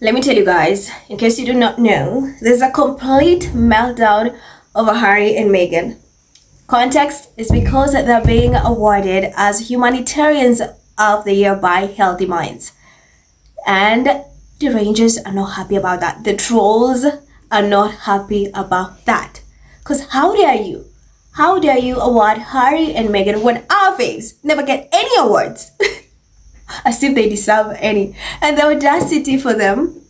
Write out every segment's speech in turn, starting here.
Let me tell you guys, in case you do not know, there's a complete meltdown over Harry and Meghan. Context is because they're being awarded as Humanitarians of the Year by Healthy Minds. And Derangers are not happy about that. The trolls are not happy about that. Because how dare you? How dare you award Harry and Meghan when our faves never get any awards? As if they deserve any. And the audacity for them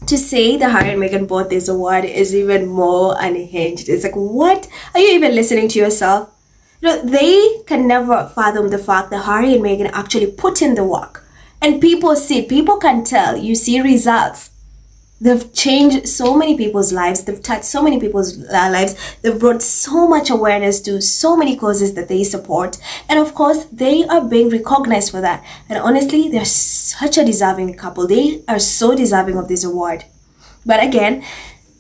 to say that Harry and Meghan bought this award is even more unhinged. It's like, what? Are you even listening to yourself? They can never fathom the fact that Harry and Meghan actually put in the work. And people see it. People can tell. You see results. They've changed so many people's lives. They've touched so many people's lives. They've brought so much awareness to so many causes that they support. And of course, they are being recognized for that. And honestly, they're such a deserving couple. They are so deserving of this award. But again,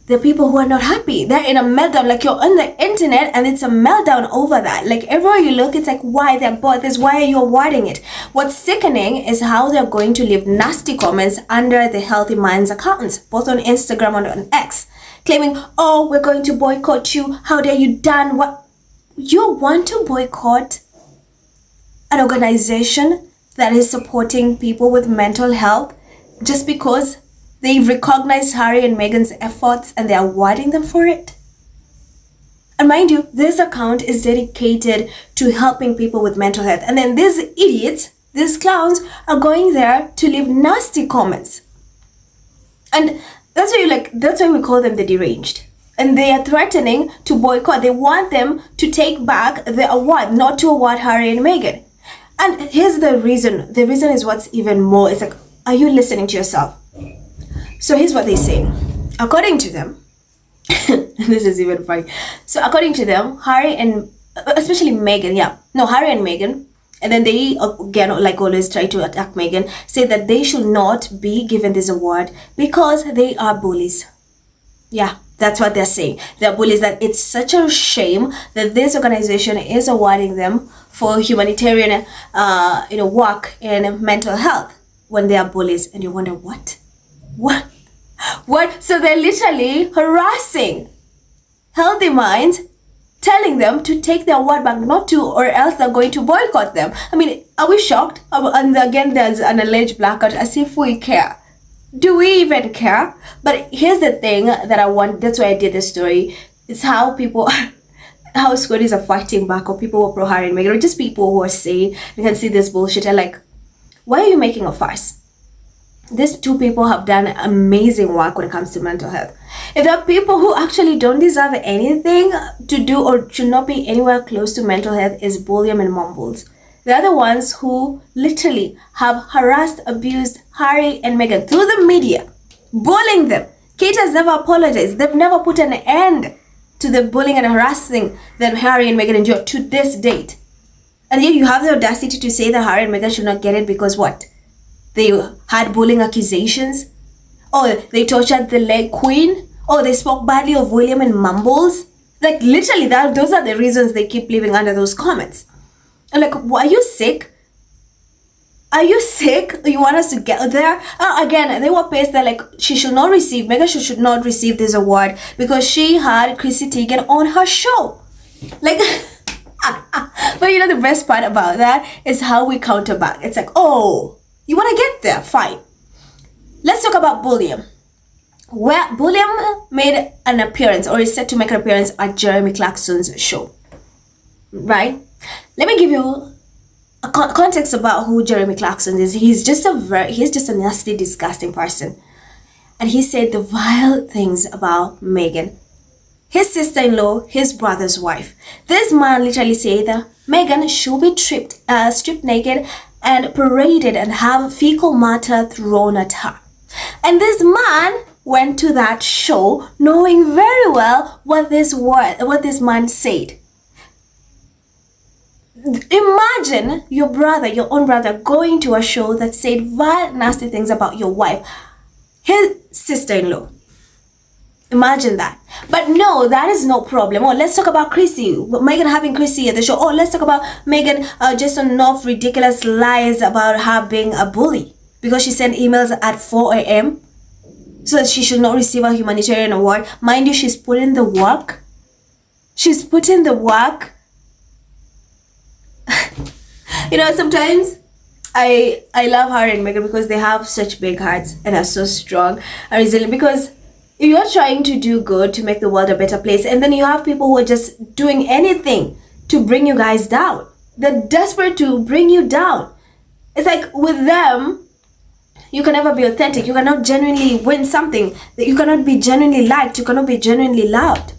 the people who are not happy, they're in a meltdown. Like, you're on the internet and it's a meltdown over that. Like, everywhere you look, it's like, why they bought this? Why are you awarding it? What's sickening is how they're going to leave nasty comments under the Healthy Minds accounts, both on Instagram and on X, claiming, oh, we're going to boycott you. How dare you done what? You want to boycott an organization that is supporting people with mental health just because they recognize Harry and Meghan's efforts and they're awarding them for it? And mind you, this account is dedicated to helping people with mental health. And then these idiots, these clowns, are going there to leave nasty comments. And that's why we call them the deranged. And they are threatening to boycott. They want them to take back the award, not to award Harry and Meghan. And here's the reason. The reason is what's even more. It's like, are you listening to yourself? So here's what they say. According to them, this is even funny. So according to them, Harry and especially Meghan, Harry and Meghan, and then they again, like always, try to attack Meghan, say that they should not be given this award because they are bullies. Yeah, that's what they're saying. They're bullies. That it's such a shame that this organization is awarding them for humanitarian, work in mental health when they are bullies. And you wonder what? So they're literally harassing Healthy Minds, telling them to take their award back, not to, or else they're going to boycott them. I mean, are we shocked? And again, there's an alleged blackout, as if we care. Do we even care? But here's the thing that I want, that's why I did this story. It's how people, how squaddies are fighting back, or people who are pro Harry and Meghan, or just people who are saying, you can see this bullshit, and like, why are you making a fuss? These two people have done amazing work when it comes to mental health. If there are people who actually don't deserve anything to do or should not be anywhere close to mental health, is Bulliam and Mumbles. They're the ones who literally have harassed, abused Harry and Meghan through the media, bullying them. Kate has never apologized. They've never put an end to the bullying and harassing that Harry and Meghan endured to this date. And yet you have the audacity to say that Harry and Meghan should not get it because what? They had bullying accusations, or they tortured the leg queen, or they spoke badly of William and Mumbles. Like, literally, those are the reasons they keep living under those comments. And like, are you sick? Are you sick? You want us to get there? Again, they were pissed that like Meghan should not receive this award because she had Chrissy Teigen on her show. Like, but you know the best part about that is how we counter back. It's like, oh, you want to get there? Fine. Let's talk about Bulliam. Where Bulliam made an appearance, or is set to make an appearance at Jeremy Clarkson's show. Right? Let me give you a context about who Jeremy Clarkson is. He's just a nasty, disgusting person. And he said the vile things about Meghan, his sister-in-law, his brother's wife. This man literally said that Meghan should be stripped naked and paraded and have fecal matter thrown at her. And this man went to that show knowing very well what this man said. Imagine your own brother, going to a show that said vile, nasty things about your wife, his sister-in-law. Imagine that. But no, that is no problem. Oh, let's talk about Chrissy. Meghan having Chrissy at the show. Oh, let's talk about Meghan just enough ridiculous lies about her being a bully because she sent emails at 4 a.m. so that she should not receive a humanitarian award. Mind you, she's put in the work. She's put in the work. Sometimes I love Harry and Meghan because they have such big hearts and are so strong and resilient. Because if you're trying to do good to make the world a better place, and then you have people who are just doing anything to bring you guys down. They're desperate to bring you down. It's like with them, you can never be authentic. You cannot genuinely win something. You cannot be genuinely liked. You cannot be genuinely loved.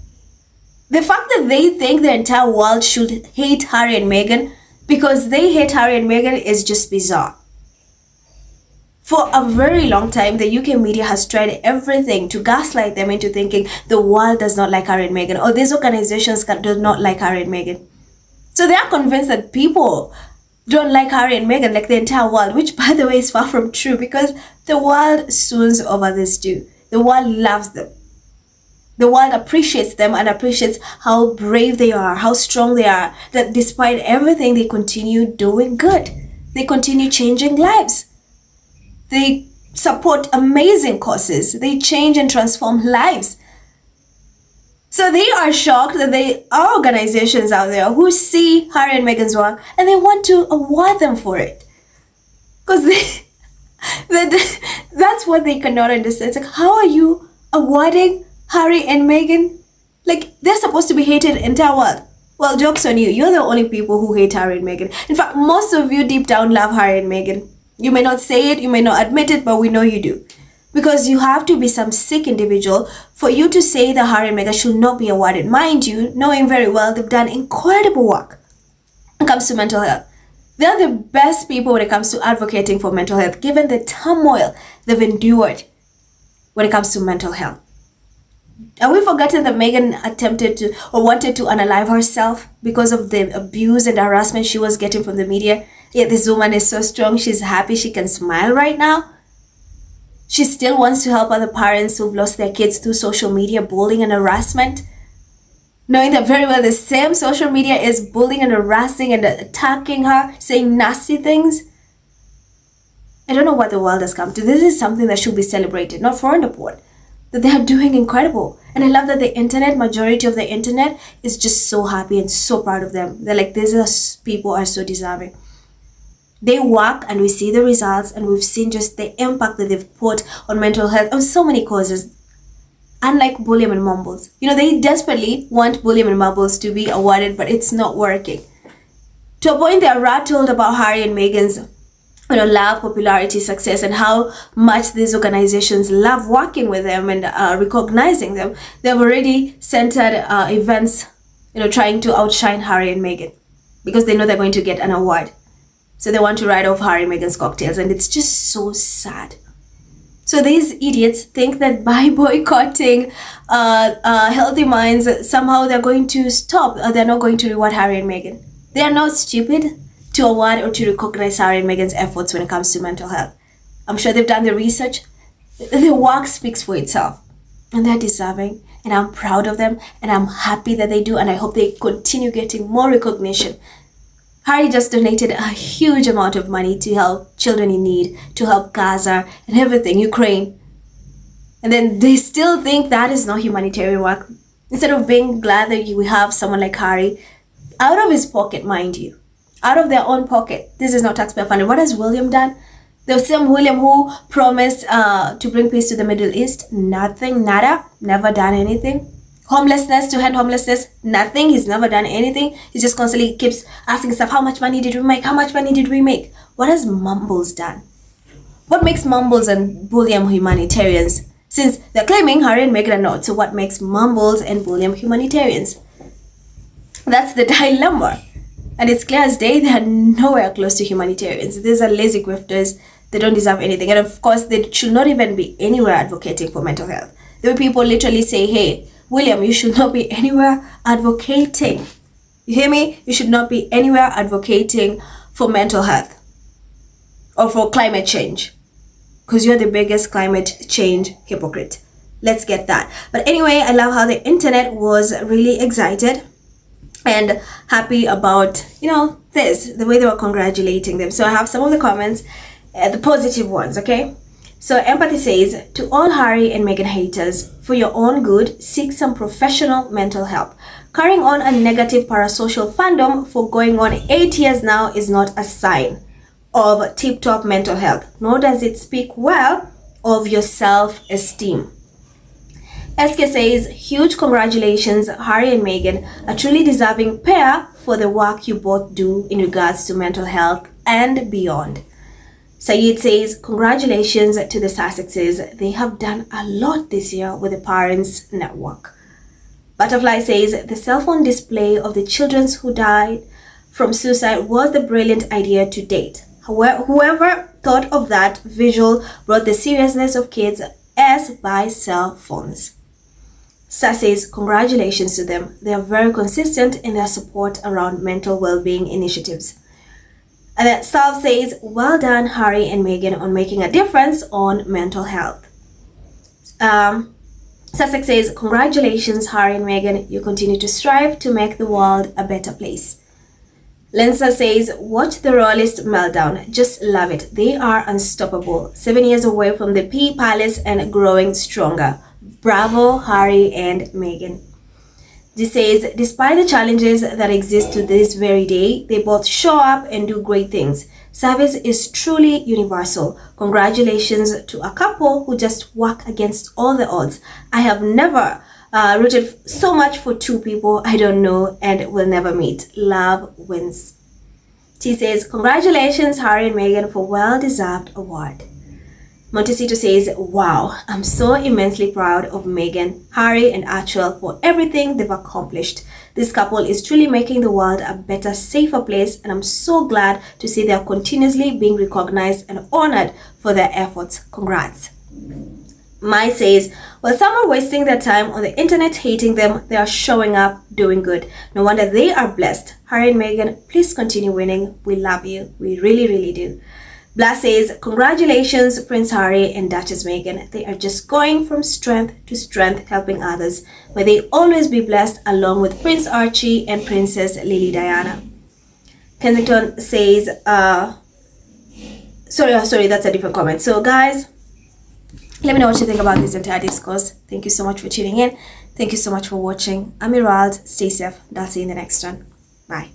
The fact that they think the entire world should hate Harry and Meghan because they hate Harry and Meghan is just bizarre. For a very long time, the UK media has tried everything to gaslight them into thinking the world does not like Harry and Meghan, or these organizations do not like Harry and Meghan. So they are convinced that people don't like Harry and Meghan, like the entire world, which by the way is far from true, because the world swoons over this too. The world loves them. The world appreciates them and appreciates how brave they are, how strong they are, that despite everything, they continue doing good. They continue changing lives. They support amazing causes. They change and transform lives. So they are shocked that there are organizations out there who see Harry and Meghan's work and they want to award them for it. Because that's what they cannot understand. It's like, how are you awarding Harry and Meghan? Like, they're supposed to be hated in the entire world. Well, joke's on you. You're the only people who hate Harry and Meghan. In fact, most of you deep down love Harry and Meghan. You may not say it, you may not admit it, but we know you do. Because you have to be some sick individual for you to say that Harry and Meghan should not be awarded. Mind you, knowing very well they've done incredible work when it comes to mental health. They're the best people when it comes to advocating for mental health, given the turmoil they've endured when it comes to mental health. Have we forgotten that Meghan attempted to or wanted to unalive herself because of the abuse and harassment she was getting from the media? Yet this woman is so strong, she's happy, she can smile right now. She still wants to help other parents who've lost their kids through social media bullying and harassment. Knowing that very well the same social media is bullying and harassing and attacking her, saying nasty things. I don't know what the world has come to. This is something that should be celebrated, not frowned upon. That they are doing incredible. And I love that the internet, majority of the internet, is just so happy and so proud of them. They're like, these people are so deserving. They work and we see the results, and we've seen just the impact that they've put on mental health on so many causes. Unlike Bulliam and Mumbles. They desperately want Bulliam and Mumbles to be awarded, but it's not working. To a point, they are rattled about Harry and Meghan's love, popularity, success, and how much these organizations love working with them and recognizing them. They've already centered events, trying to outshine Harry and Meghan because they know they're going to get an award. So they want to write off Harry and Meghan's cocktails, and it's just so sad. So these idiots think that by boycotting Healthy Minds, somehow they're going to stop, or they're not going to reward Harry and Meghan. They are not stupid to award or to recognize Harry and Meghan's efforts when it comes to mental health. I'm sure they've done the research. The work speaks for itself, and they're deserving, and I'm proud of them, and I'm happy that they do, and I hope they continue getting more recognition. Harry just donated a huge amount of money to help children in need, to help Gaza and everything, Ukraine. And then they still think that is not humanitarian work. Instead of being glad that we have someone like Harry, out of his pocket, mind you, out of their own pocket. This is not taxpayer funded. What has William done? The same William who promised to bring peace to the Middle East. Nothing, nada, never done anything. Homelessness, to end homelessness, nothing. He's never done anything. He just constantly keeps asking stuff. How much money did we make? How much money did we make? What has Mumbles done? What makes Mumbles and Bulliam humanitarians? Since they're claiming Harry and Meghan are not, so what makes Mumbles and Bulliam humanitarians? That's the dilemma. And it's clear as day they are nowhere close to humanitarians. These are lazy grifters. They don't deserve anything. And of course, they should not even be anywhere advocating for mental health. There were people literally say, hey, William, you should not be anywhere advocating. You hear me? You should not be anywhere advocating for mental health or for climate change, because you're the biggest climate change hypocrite. Let's get that. But anyway, I love how the internet was really excited and happy about, the way they were congratulating them. So I have some of the comments, the positive ones, okay? So Empathy says, to all Harry and Meghan haters, for your own good, seek some professional mental help. Carrying on a negative parasocial fandom for going on 8 years now is not a sign of tip-top mental health, nor does it speak well of your self-esteem. SK says, huge congratulations, Harry and Meghan, a truly deserving pair for the work you both do in regards to mental health and beyond. Sayed says, congratulations to the Sussexes. They have done a lot this year with the Parents Network. Butterfly says, the cell phone display of the children who died from suicide was the brilliant idea to date. However, whoever thought of that visual brought the seriousness of kids as by cell phones. Sass says, congratulations to them. They are very consistent in their support around mental well-being initiatives. And then Sal says, well done, Harry and Meghan, on making a difference on mental health. Sussex says, congratulations, Harry and Meghan. You continue to strive to make the world a better place. Lensa says, watch the Royalist meltdown. Just love it. They are unstoppable. 7 years away from the P Palace and growing stronger. Bravo, Harry and Meghan. This says, despite the challenges that exist to this very day, they both show up and do great things. Service is truly universal. Congratulations to a couple who just work against all the odds. I have never rooted so much for two people I don't know and will never meet. Love wins. T says, congratulations, Harry and Meghan, for well-deserved award. Montecito says, wow, I'm so immensely proud of Meghan, Harry, and Archel for everything they've accomplished. This couple is truly making the world a better, safer place, and I'm so glad to see they are continuously being recognized and honored for their efforts. Congrats. Mai says, while some are wasting their time on the internet hating them, they are showing up, doing good. No wonder they are blessed. Harry and Meghan, please continue winning. We love you. We really, really do. Blas says, congratulations, Prince Harry and Duchess Meghan. They are just going from strength to strength, helping others. May they always be blessed, along with Prince Archie and Princess Lily Diana. Kensington says, sorry, that's a different comment. So guys, let me know what you think about this entire discourse. Thank you so much for tuning in. Thank you so much for watching. I'm Irald. Stay safe. I'll see you in the next one. Bye.